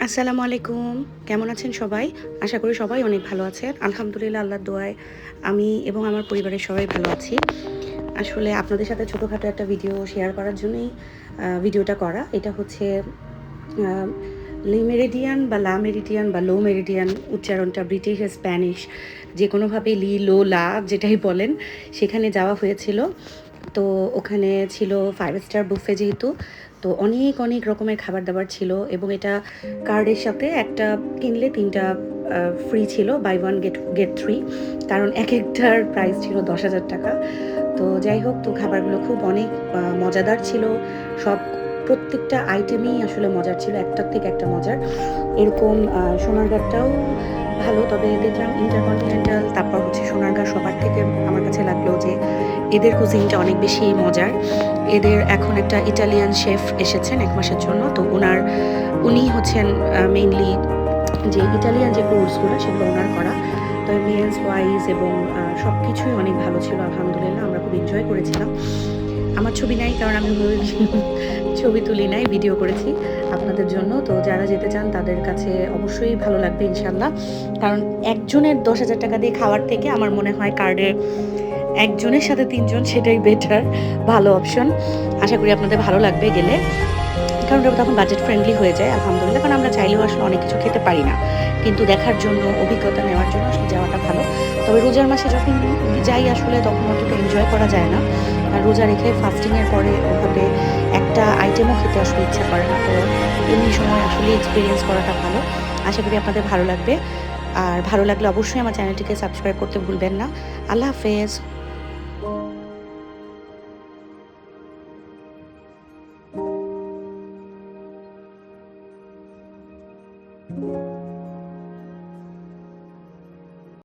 আসসালামু আলাইকুম। কেমন আছেন সবাই? আশা করি সবাই অনেক ভালো আছেন। আলহামদুলিল্লাহ আল্লাহর দোয়ায় আমি এবং আমার পরিবারের সবাই ভালো আছি। আসলে আপনাদের সাথে ছোটোখাটো একটা ভিডিও শেয়ার করার জন্যই ভিডিওটা করা। এটা হচ্ছে আ লে মেরিডিয়ান বা লা মেরিডিয়ান বা লো মেরিডিয়ান উচ্চারণটা ব্রিটিশ, স্প্যানিশ যেকোনোভাবেই লি, লো, লা যেটাই বলেন সেখানে যাওয়া হয়েছিল। তো ওখানে ছিল 5 স্টার বুফে যেহেতু, তো অনেক রকমের খাবার-দাবার ছিল এবং এটা কার্ডের সাথে একটা কিনলে ৩ টা ফ্রি ছিল। বাই 1 গেট 3 কারণ একেকটার প্রাইস ছিল ৳১০,০০০। তো যাই হোক, তো খাবারগুলো খুব অনেক মজাদার ছিল। সব প্রত্যেকটা আইটেমই আসলে মজার ছিল। একটার থেকে একটা মজার। এরকম সোনারগাঁটাও ভালো। তবে দেখলাম ইন্টারকন্টিনেন্টাল তারপর হচ্ছে সোনারগাঁ সবার থেকে আমার কাছে লাগলো যে এদের কুজিনটা অনেক বেশি মজার। এদের এখন একটা ইটালিয়ান শেফ এসেছেন ১ মাসের জন্য। তো উনি হচ্ছেন মেইনলি যে ইটালিয়ান যে কোর্সগুলো সেগুলো ওনার করা। তবে মিলস ওয়াইজ এবং সবকিছুই অনেক ভালো ছিল আলহামদুলিল্লাহ। আমরা খুব এনজয় করেছিলাম। আমার ছবি নাই কারণ আমি ওভাবে ছবি তুলি নাই, ভিডিও করেছি আপনাদের জন্য। তো যারা যেতে চান তাদের কাছে অবশ্যই ভালো লাগবে ইনশাআল্লাহ। কারণ একজনের ৳১০,০০০ দিয়ে খাওয়ার থেকে আমার মনে হয় কার্ডে একজনের সাথে ৩ জন সেটাই বেটার, ভালো অপশন। আশা করি আপনাদের ভালো লাগবে গেলে। কারণ ওটা তখন বাজেট ফ্রেন্ডলি হয়ে যায় আলহামদুলিল্লাহ। কারণ আমরা চাইলেও আসলে অনেক কিছু খেতে পারি না। কিন্তু দেখার জন্য, অভিজ্ঞতা নেওয়ার জন্য আসলে যাওয়াটা ভালো। তবে রোজার মাসে যখন যাই আসলে তখন অতটা এনজয় করা যায় না। আর রোজা রেখে ফাস্টিং এর পরে ওভাবে একটা আইটেমও খেতে আসলে ইচ্ছা করে না। তো এমনি সময় আসলে এক্সপেরিয়েন্স করাটা ভালো। আশা করি আপনাদের ভালো লাগবে। আর ভালো লাগলে অবশ্যই আমার চ্যানেলটিকে সাবস্ক্রাইব করতে ভুলবেন না। আল্লাহ হাফেজ।